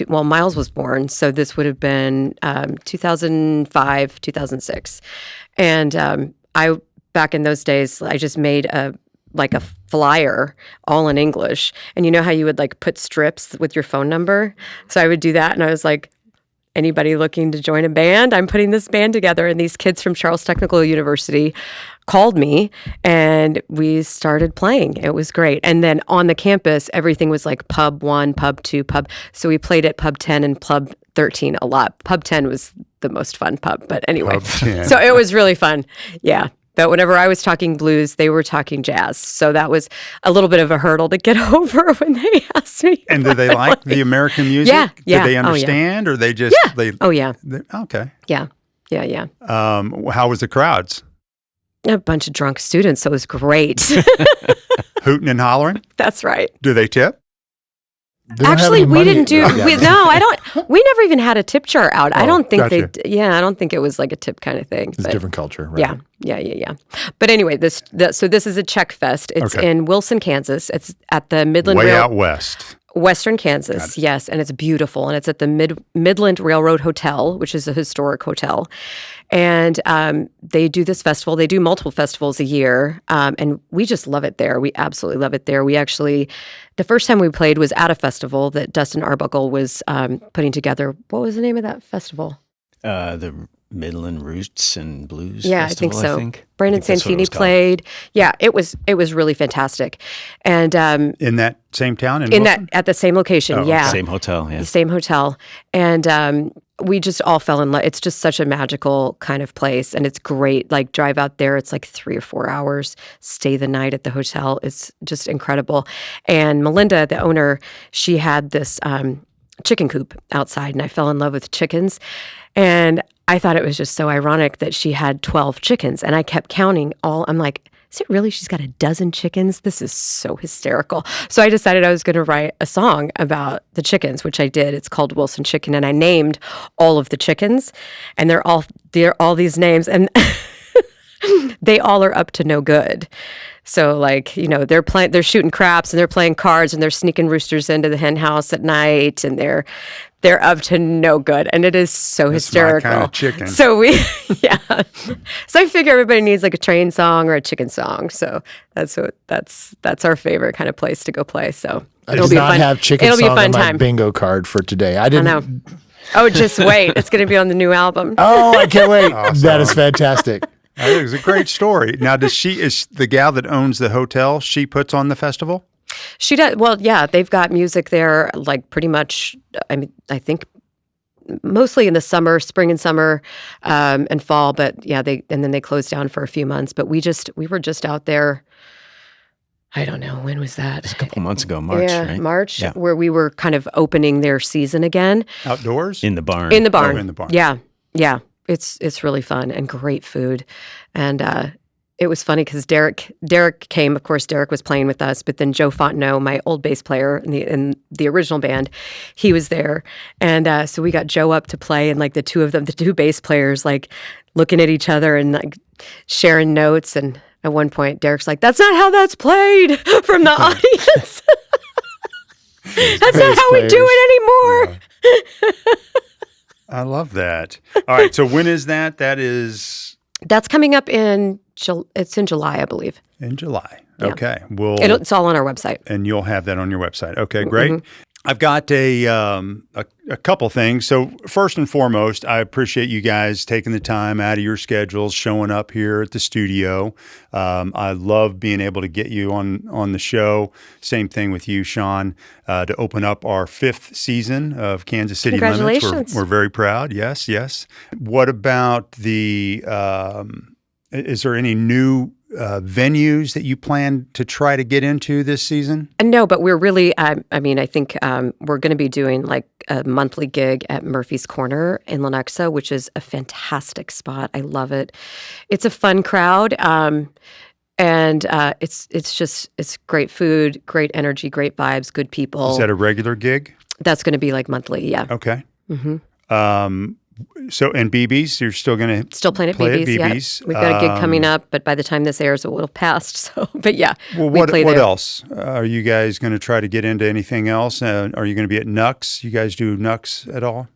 Miles was born, so this would have been 2005, 2006. And back in those days, I just made a flyer all in English. And you know how you would like put strips with your phone number? So I would do that, and I was like, anybody looking to join a band? I'm putting this band together. And these kids from Charles Technical University called me and we started playing. It was great. And then on the campus, everything was like pub 1, pub 2, pub. So we played at pub 10 and pub 13 a lot. Pub 10 was the most fun pub. But anyway, so it was really fun. Yeah. But whenever I was talking blues, they were talking jazz. So that was a little bit of a hurdle to get over when they asked me. And do they like the American music? Yeah. Do they understand or they just... Yeah. Okay. Yeah. How was the crowds? A bunch of drunk students, so it was great. Hooting and hollering? That's right. Do they tip? Actually, we didn't do. We never even had a tip jar out. I don't think gotcha. I don't think it was like a tip kind of thing. It's a different culture, right? Yeah. But anyway, this is a Czech Fest. It's in Wilson, Kansas. It's at the Midland out west. Western Kansas, yes, and it's beautiful, and it's at the Midland Railroad Hotel, which is a historic hotel, and they do this festival. They do multiple festivals a year, and we just love it there. We absolutely love it there. We actually, the first time we played was at a festival that Dustin Arbuckle was putting together. What was the name of that festival? The Midland Roots and Blues Festival, I think so. I think. Brandon Santini played. Yeah, it was really fantastic. And in that same town at the same location, Same hotel, yeah. The same hotel. And we just all fell in love. It's just such a magical kind of place, and it's great. Like, drive out there, it's like 3 or 4 hours, stay the night at the hotel. It's just incredible. And Melinda, the owner, she had this chicken coop outside, and I fell in love with chickens. And I thought it was just so ironic that she had 12 chickens, and I kept counting all. I'm like, is it really? She's got a dozen chickens? This is so hysterical. So I decided I was going to write a song about the chickens, which I did. It's called Wilson Chicken, and I named all of the chickens, and they're all these names, and they all are up to no good. So, like, you know, they're shooting craps, and they're playing cards, and they're sneaking roosters into the hen house at night, and they're up to no good, and it is so hysterical. My kind of chicken. So So I figure everybody needs like a train song or a chicken song. So that's our favorite kind of place to go play. So I did not have chicken song on my bingo card for today. I didn't. I know. Oh, just wait! It's going to be on the new album. Oh, I can't wait! Awesome. That is fantastic. It was a great story. Now, is the gal that owns the hotel? She puts on the festival. She does. Well, yeah, they've got music there, like pretty much. I mean, I think mostly in the summer, spring and summer, and fall. But yeah, and then they closed down for a few months. But we were just out there I don't know, when was that? A couple months ago, March, yeah, right? March, Yeah. where we were kind of opening their season again. Outdoors? In the barn. In the barn. Oh, in the barn. Yeah. Yeah. It's really fun and great food. And it was funny because Derek came. Of course, Derek was playing with us, but then Joe Fontenot, my old bass player in the original band, he was there. And so we got Joe up to play, and like the two bass players, like looking at each other and like sharing notes. And at one point, Derek's like, "That's not how that's played," from the audience. That's not how we do it anymore. Yeah. I love that. All right. So when is that? That is That's coming up it's in July, I believe. in July. Yeah. Okay. It's all on our website. And you'll have that on your website. Okay, great. I've got a couple things. So first and foremost, I appreciate you guys taking the time out of your schedules, showing up here at the studio. I love being able to get you on the show. Same thing with you, Sean, to open up our 5th season of Kansas City Limits. Congratulations. We're very proud. Yes, yes. What about is there any new venues that you plan to try to get into this season? No, but we're really, I think we're going to be doing like a monthly gig at Murphy's Corner in Lenexa, which is a fantastic spot. I love it. It's a fun crowd. And it's great food, great energy, great vibes, good people. Is that a regular gig? That's going to be like monthly, yeah. Okay. So, and BB's, you're still going to Still playing at BB's, yeah. We've got a gig coming up, but by the time this airs, it will have passed. So, but yeah, well, we what play there. else? Are you guys going to try to get into anything else? Are you going to be at Nux? You guys do Nux at all?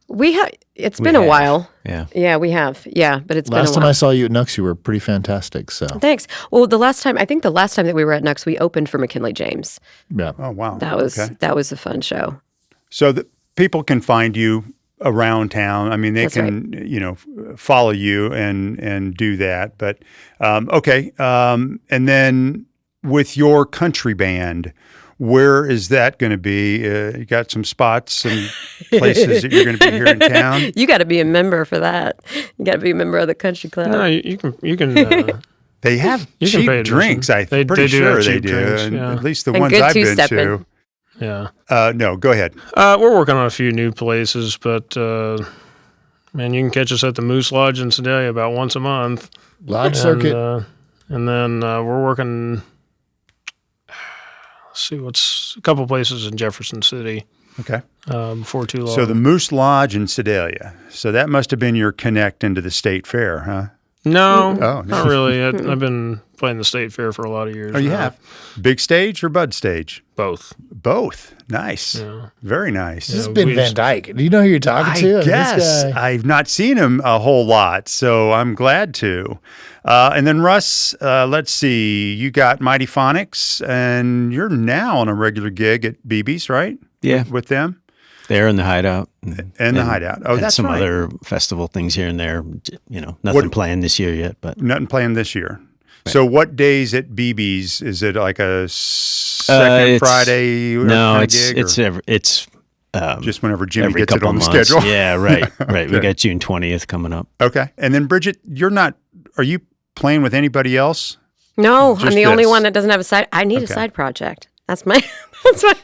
It's been a while. Yeah. Yeah, we have. Yeah, but it's been a while. Last time I saw you at Nux, you were pretty fantastic. So Thanks. Well, the last time that we were at Nux, we opened for McKinley James. yeah. Oh, wow. That was a fun show. So the people can find you around town. I mean, they That's can, follow you and do that. But, okay. And then with your country band, where is that going to be? You got some spots and places that you're going to be here in town? You got to be a member for that. You got to be a member of the country club. No, you can. They have You can pay cheap admission. drinks. I'm They pretty do sure have they cheap do. drinks, And yeah. at least the And ones good I've been two-stepping. to. Yeah. No, go ahead. We're working on a few new places, but man, you can catch us at the Moose Lodge in Sedalia about once a month. Lodge circuit. And then we're working. Let's see, what's a couple places in Jefferson City Okay. before too long. So the Moose Lodge in Sedalia. So that must have been your connect into the state fair, huh? No, Oh, no. not really. I've been playing the state fair for a lot of years. Oh, you now. have? Big stage or bud stage? Both. Both. Nice. Yeah. Very nice. This has Yeah, been we Van just- Dyke. Do you know who you're talking I to? mean, guess. This guy, I've not seen him a whole lot, so I'm glad to. And then, Russ, let's see. You got Mighty Phonics, and you're now on a regular gig at BB's, right? Yeah. With them? There in the Hideout. And the Hideout. Oh, and that's some right. other festival things here and there. Nothing planned this year yet, but Nothing planned this year. So what days at BB's? Is it like a second it's- Friday no, kind of it's gig? it's just whenever Jimmy every gets it couple on the months. schedule. Yeah, right. We Okay. got June 20th coming up. Okay. And then, Brigett, are you playing with anybody else? No, I'm Just the only this. one that doesn't have a side. I need a Okay. side project. That's my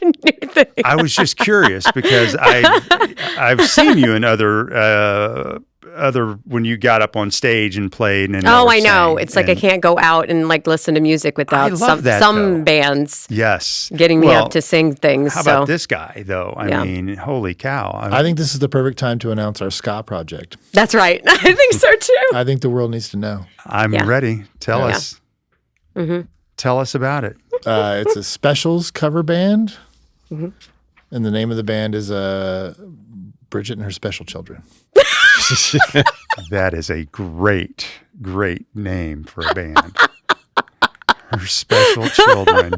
new thing. I was just curious because I've seen you in other when you got up on stage and played. And Oh, I know. sang, It's like I and- can't go out and like listen to music without love that, some though. bands Yes. getting me Well, up to sing things. How so about this guy though? I Yeah. mean, holy cow! I think this is the perfect time to announce our ska project. that's right. I think so too. I think the world needs to know. I'm Yeah. ready. Tell Yeah. us. Tell us about it. It's a Specials cover band, Mm-hmm. and the name of the band is Brigett and Her Special Children. That is a great, great name for a band. Her Special Children.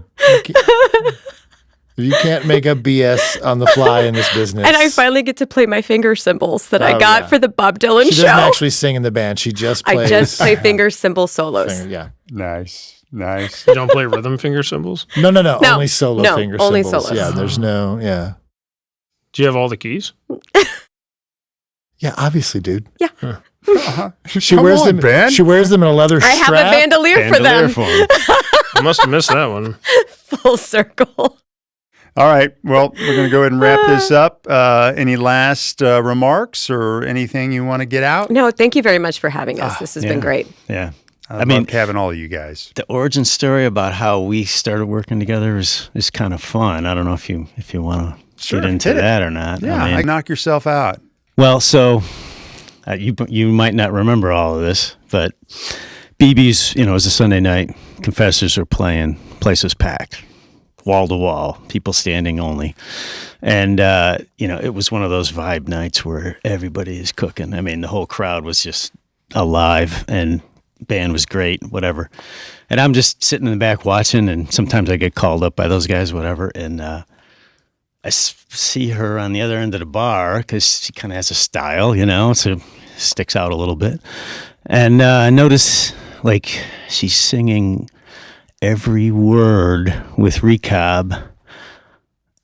You can't make up BS on the fly in this business. And I finally get to play my finger cymbals that I Oh, got yeah. for the Bob Dylan She show. doesn't actually sing in the band. She just plays. I just play finger cymbal solos. Yeah. Nice, nice. You don't play rhythm finger cymbals? No. No, Only solo no, finger only cymbals. solos. Yeah, there's no. Yeah. Do you have all the keys? Yeah, obviously, dude. Yeah. She Come wears on, them. Ben. She wears them in a leather I have strap. a bandolier for Bandolier them. for 'em. I must have missed that one. Full circle. All right. Well, we're going to go ahead and wrap this up. Any last remarks or anything you want to get out? No, thank you very much for having us. This has been great. Yeah. I mean, having all of you guys. The origin story about how we started working together is kind of fun. I don't know if you want to get into that or not. Yeah, I mean, knock yourself out. well, so you might not remember all of this, but BB's, it was a Sunday night. Confessors are playing. Place was packed, wall to wall, people standing only. And, it was one of those vibe nights where everybody is cooking. I mean, the whole crowd was just alive and band was great, whatever. And I'm just sitting in the back watching, and sometimes I get called up by those guys, whatever. And I see her on the other end of the bar because she kind of has a style, so sticks out a little bit. And I notice, she's singing every word with reverb,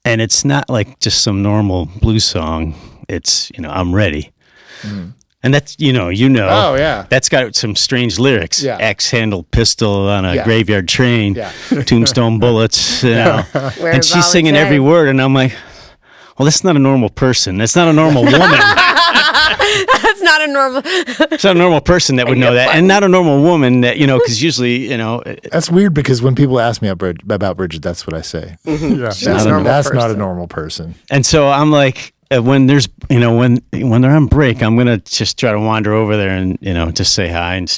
and it's not like just some normal blues song. It's I'm ready. And that's oh yeah, that's got some strange lyrics. Yeah. Axe handled pistol on a graveyard train. Yeah. Tombstone bullets. And she's singing every word, and I'm like, well, that's not a normal person. That's not a normal woman. That's not a normal. It's not a normal person that would know that, and not a normal woman that because usually That's weird because when people ask me about Brigett, that's what I say. Yeah. That's not a normal person. And so I'm like, when there's when they're on break, I'm gonna just try to wander over there and just say hi and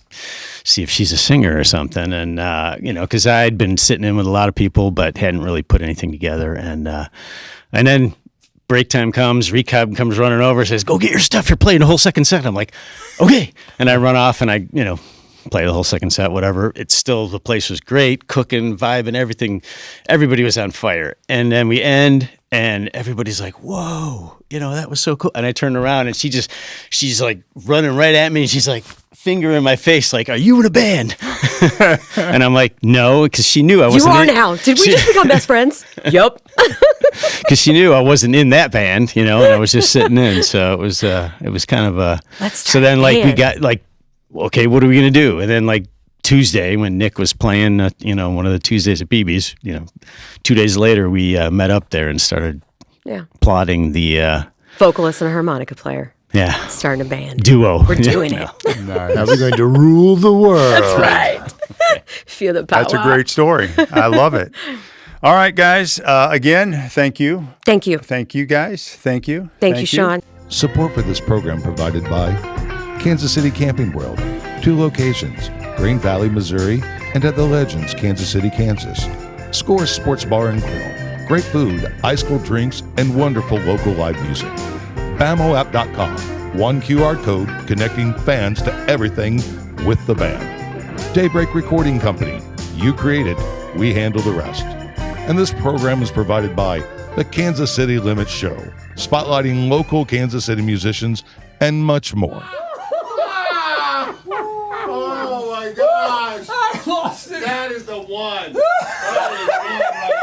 see if she's a singer or something. And because I'd been sitting in with a lot of people but hadn't really put anything together. And then break time comes, Recab comes running over, says, "Go get your stuff. You're playing the whole second set." I'm like, "Okay," and I run off and I play the whole second set, whatever. It's still, the place was great, cooking, vibing, everything. Everybody was on fire. And then we end, and everybody's like, whoa, that was so cool. And I turned around, and she's like running right at me, and she's like, finger in my face, like, "Are you in a band?" And I'm like, "No," because she knew I wasn't. You are now. Did we just become best friends? Yep. Because she knew I wasn't in that band, and I was just sitting in. So it was kind of a. So then, we got okay, what are we gonna do? And then Tuesday, when Nick was playing, one of the Tuesdays at BB's, 2 days later, we met up there and started plotting the vocalist and a harmonica player. Yeah. Starting a band. Duo. We're doing it. Nice. Now we're going to rule the world. That's right. Feel the power. That's a great story. I love it. All right, guys. Again, thank you. Thank you. Thank you, guys. Thank you. Thank you, Sean. Support for this program provided by Kansas City Camping World, 2 locations, Green Valley, Missouri, and at the Legends, Kansas City, Kansas. Score Sports Bar and Grill, great food, ice cold drinks, and wonderful local live music. BAMOapp.com, one QR code connecting fans to everything with the band. Daybreak Recording Company, you create it, we handle the rest. And this program is provided by the Kansas City Limit Show, spotlighting local Kansas City musicians and much more. Oh my gosh! I lost it. That is the one. That is one right